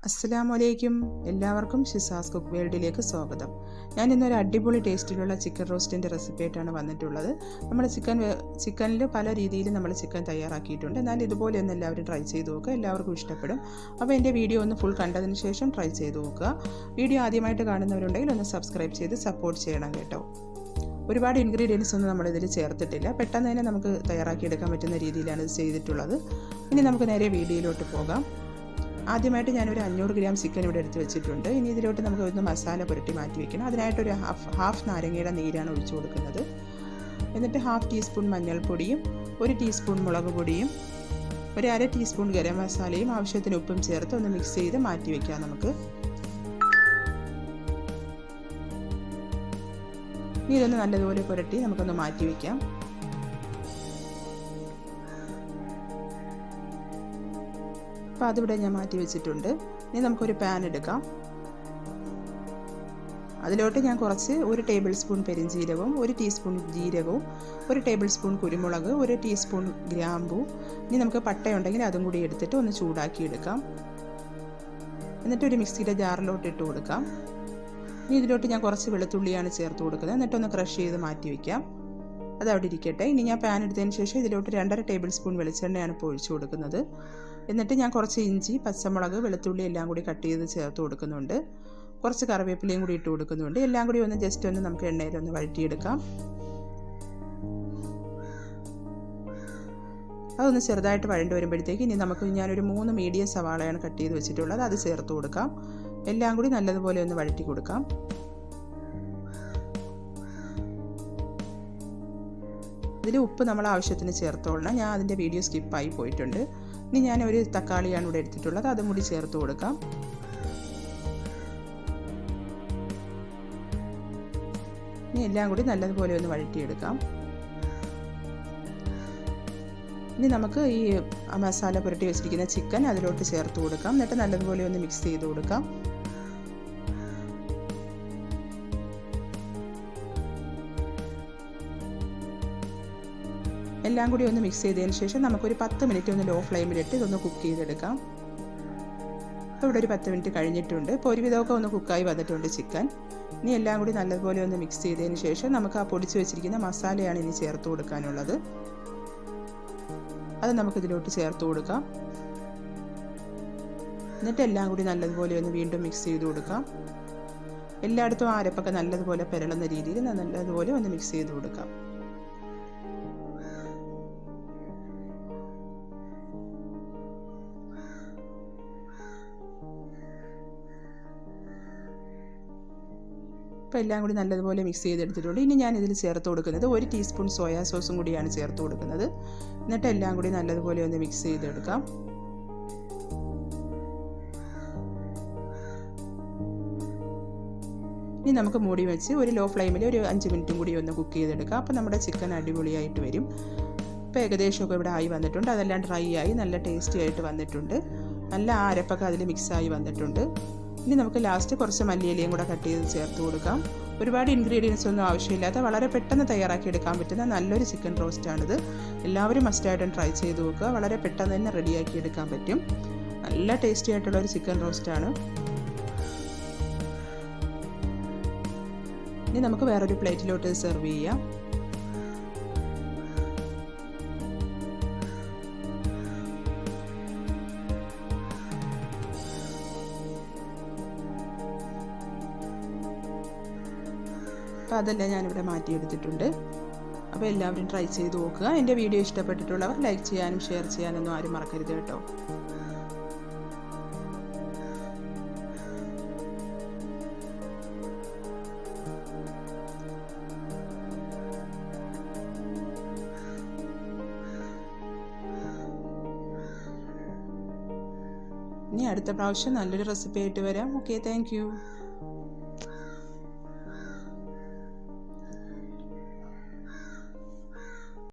അസ്സലാമലൈക്കും. എല്ലാവർക്കും ഷിസാസ് കുക്ക് വേൾഡിലേക്ക് സ്വാഗതം. ഞാൻ ഇന്നൊരു അടിപൊളി ടേസ്റ്റിലുള്ള ചിക്കൻ റോസ്റ്റിൻ്റെ റെസിപ്പി ആയിട്ടാണ് വന്നിട്ടുള്ളത്. നമ്മൾ ചിക്കനിൽ പല രീതിയിൽ നമ്മൾ ചിക്കൻ തയ്യാറാക്കിയിട്ടുണ്ട്. എന്നാൽ ഇതുപോലെ ഒന്ന് എല്ലാവരും ട്രൈ ചെയ്ത് നോക്കുക, എല്ലാവർക്കും ഇഷ്ടപ്പെടും. അപ്പോൾ എൻ്റെ വീഡിയോ ഒന്ന് ഫുൾ കണ്ടതിന് ശേഷം ട്രൈ ചെയ്ത് നോക്കുക. വീഡിയോ ആദ്യമായിട്ട് കാണുന്നവരുണ്ടെങ്കിൽ ഒന്ന് സബ്സ്ക്രൈബ് ചെയ്ത് സപ്പോർട്ട് ചെയ്യണം കേട്ടോ. ഒരുപാട് ഇൻഗ്രീഡിയൻസ് ഒന്നും നമ്മളിതിൽ ചേർത്തിട്ടില്ല. പെട്ടെന്ന് തന്നെ നമുക്ക് തയ്യാറാക്കിയെടുക്കാൻ പറ്റുന്ന രീതിയിലാണ് ഇത് ചെയ്തിട്ടുള്ളത്. ഇനി നമുക്ക് നേരെ വീഡിയോയിലോട്ട് പോകാം. ആദ്യമായിട്ട് ഞാനൊരു 500 ഗ്രാം ചിക്കൻ ഇവിടെ എടുത്ത് വെച്ചിട്ടുണ്ട്. ഇനി ഇതിലോട്ട് നമുക്ക് ഒന്ന് മസാല പുരട്ടി മാറ്റി വെക്കണം. അതിനായിട്ടൊരു ഹാഫ് നാരങ്ങയുടെ നീരാണ് ഒഴിച്ചു കൊടുക്കുന്നത്. എന്നിട്ട് 1/2 ടീസ്പൂൺ മഞ്ഞൾപ്പൊടിയും 1 ടീസ്പൂൺ മുളക് പൊടിയും 1/2 ടീസ്പൂൺ ഗരം മസാലയും ആവശ്യത്തിന് ഉപ്പും ചേർത്ത് ഒന്ന് മിക്സ് ചെയ്ത് മാറ്റി വയ്ക്കാം. നമുക്ക് ഇനി ഇതൊന്ന് നല്ലതുപോലെ പുരട്ടി നമുക്കൊന്ന് മാറ്റി വയ്ക്കാം. അപ്പോൾ അതിവിടെ ഞാൻ മാറ്റി വെച്ചിട്ടുണ്ട്. ഇനി നമുക്കൊരു പാൻ എടുക്കാം. അതിലോട്ട് ഞാൻ കുറച്ച് 1 ടേബിൾ സ്പൂൺ പെരിഞ്ജീരകവും 1 ടീസ്പൂൺ ജീരകവും 1 ടേബിൾ സ്പൂൺ കുരുമുളക് 1 ടീസ്പൂൺ ഗ്രാമ്പൂ, ഇനി നമുക്ക് പട്ടയുണ്ടെങ്കിൽ അതും കൂടി എടുത്തിട്ട് ഒന്ന് ചൂടാക്കി എടുക്കാം. എന്നിട്ട് ഒരു മിക്സിയുടെ ജാറിലോട്ട് ഇട്ട് കൊടുക്കാം. ഇനി ഇതിലോട്ട് ഞാൻ കുറച്ച് വെളുത്തുള്ളിയാണ് ചേർത്ത് കൊടുക്കുന്നത്. എന്നിട്ടൊന്ന് ക്രഷ് ചെയ്ത് മാറ്റി വയ്ക്കാം. അത് അവിടെ ഇരിക്കട്ടെ. ഇനി ഞാൻ പാൻ എടുത്തതിന് ശേഷം ഇതിലോട്ട് 2.5 ടേബിൾ സ്പൂൺ വെളിച്ചെണ്ണയാണ് ഇപ്പോൾ ഒഴിച്ചു കൊടുക്കുന്നത്. എന്നിട്ട് ഞാൻ കുറച്ച് ഇഞ്ചി, പച്ചമുളക്, വെളുത്തുള്ളി എല്ലാം കൂടി കട്ട് ചെയ്ത് ചേർത്ത് കൊടുക്കുന്നുണ്ട്. കുറച്ച് കറിവേപ്പിലയും കൂടി ഇട്ട് കൊടുക്കുന്നുണ്ട്. എല്ലാം കൂടി ഒന്ന് ജസ്റ്റ് ഒന്ന് നമുക്ക് എണ്ണയിലൊന്ന് വഴറ്റിയെടുക്കാം. അതൊന്ന് ചെറുതായിട്ട് വഴണ്ട് വരുമ്പോഴത്തേക്ക് ഇനി നമുക്ക് ഞാനൊരു 3 മീഡിയം സവാളയാണ് കട്ട് ചെയ്ത് വെച്ചിട്ടുള്ളത്. അത് ചേർത്ത് കൊടുക്കാം. എല്ലാം കൂടി നല്ലതുപോലെ ഒന്ന് വഴറ്റി കൊടുക്കാം. ഇതിൽ ഉപ്പ് നമ്മൾ ആവശ്യത്തിന് ചേർത്തോളണം. ഞാൻ അതിൻ്റെ വീഡിയോ സ്കിപ്പായി പോയിട്ടുണ്ട്. ഇനി ഞാൻ ഒരു തക്കാളിയാണ് ഇവിടെ എടുത്തിട്ടുള്ളത്. അതും കൂടി ചേർത്ത് കൊടുക്കാം. ഇനി എല്ലാം കൂടി നല്ലതുപോലെ ഒന്ന് വഴറ്റിയെടുക്കാം. ഇനി നമുക്ക് ഈ മസാല പുരട്ടി വെച്ചിരിക്കുന്ന ചിക്കൻ അതിലോട്ട് ചേർത്ത് കൊടുക്കാം. എന്നിട്ട് നല്ലതുപോലെ ഒന്ന് മിക്സ് ചെയ്ത് കൊടുക്കാം. എല്ലാം കൂടി ഒന്ന് മിക്സ് ചെയ്തതിന് ശേഷം നമുക്കൊരു 10 മിനിറ്റ് ഒന്ന് ലോ ഫ്ലെയിമിലിട്ട് ഇതൊന്ന് കുക്ക് ചെയ്തെടുക്കാം. അപ്പോൾ ഇവിടെ ഒരു 10 മിനിറ്റ് കഴിഞ്ഞിട്ടുണ്ട്. ഇപ്പോൾ ഒരുവിധമൊക്കെ ഒന്ന് കുക്കായി വന്നിട്ടുണ്ട് ചിക്കൻ. ഇനി എല്ലാം കൂടി നല്ലതുപോലെ ഒന്ന് മിക്സ് ചെയ്തതിന് ശേഷം നമുക്ക് ആ പൊടിച്ച് വെച്ചിരിക്കുന്ന മസാലയാണ് ഇനി ചേർത്ത് കൊടുക്കാനുള്ളത്. അത് നമുക്കിതിലോട്ട് ചേർത്ത് കൊടുക്കാം. എന്നിട്ട് എല്ലാം കൂടി നല്ലതുപോലെ ഒന്ന് വീണ്ടും മിക്സ് ചെയ്ത് കൊടുക്കാം. എല്ലായിടത്തും ആ അരപ്പൊക്കെ നല്ലതുപോലെ പെരളുന്ന രീതിയിൽ നല്ലതുപോലെ ഒന്ന് മിക്സ് ചെയ്ത് കൊടുക്കാം. അപ്പോൾ എല്ലാം കൂടി നല്ലതുപോലെ മിക്സ് ചെയ്തെടുത്തിട്ടുണ്ട്. ഇനി ഞാൻ ഇതിൽ ചേർത്ത് കൊടുക്കുന്നത് 1 ടീസ്പൂൺ സോയാ സോസും കൂടിയാണ് ചേർത്ത് കൊടുക്കുന്നത്. എന്നിട്ട് എല്ലാം കൂടി നല്ലതുപോലെ ഒന്ന് മിക്സ് ചെയ്തെടുക്കാം. ഇനി നമുക്ക് മൂടി വെച്ച് ഒരു ലോ ഫ്ലെയിമിൽ ഒരു 5 മിനിറ്റും കൂടി ഒന്ന് കുക്ക് ചെയ്തെടുക്കാം. അപ്പോൾ നമ്മുടെ ചിക്കൻ അടിപൊളിയായിട്ട് വരും. ഇപ്പോൾ ഏകദേശമൊക്കെ ഇവിടെ ആയി വന്നിട്ടുണ്ട്. അതെല്ലാം ഡ്രൈ ആയി നല്ല ടേസ്റ്റി ആയിട്ട് വന്നിട്ടുണ്ട്. നല്ല അരപ്പൊക്കെ അതിൽ മിക്സായി വന്നിട്ടുണ്ട്. ഇനി നമുക്ക് ലാസ്റ്റ് കുറച്ച് മല്ലിയിലയും കൂടെ കട്ട് ചെയ്ത് ചേർത്ത് കൊടുക്കാം. ഒരുപാട് ഇൻഗ്രീഡിയൻസ് ഒന്നും ആവശ്യമില്ലാത്ത വളരെ പെട്ടെന്ന് തയ്യാറാക്കി എടുക്കാൻ പറ്റുന്ന നല്ലൊരു ചിക്കൻ റോസ്റ്റാണിത്. എല്ലാവരും മസ്റ്റായിട്ടും ട്രൈ ചെയ്ത് നോക്കുക. വളരെ പെട്ടെന്ന് തന്നെ റെഡിയാക്കി എടുക്കാൻ പറ്റും. നല്ല ടേസ്റ്റി ആയിട്ടുള്ളൊരു ചിക്കൻ റോസ്റ്റാണ്. ഇനി നമുക്ക് വേറൊരു പ്ലേറ്റിലോട്ട് സെർവ് ചെയ്യാം. അപ്പോൾ അതെല്ലാം ഞാനിവിടെ മാറ്റിയെടുത്തിട്ടുണ്ട്. അപ്പോൾ എല്ലാവരും ട്രൈ ചെയ്ത് നോക്കുക. എൻ്റെ വീഡിയോ ഇഷ്ടപ്പെട്ടിട്ടുള്ളവർ ലൈക്ക് ചെയ്യാനും ഷെയർ ചെയ്യാനൊന്നും ആരും മറക്കരുത് കേട്ടോ. ഇനി അടുത്ത പ്രാവശ്യം നല്ലൊരു റെസിപ്പി ആയിട്ട് വരാം. Okay, thank you.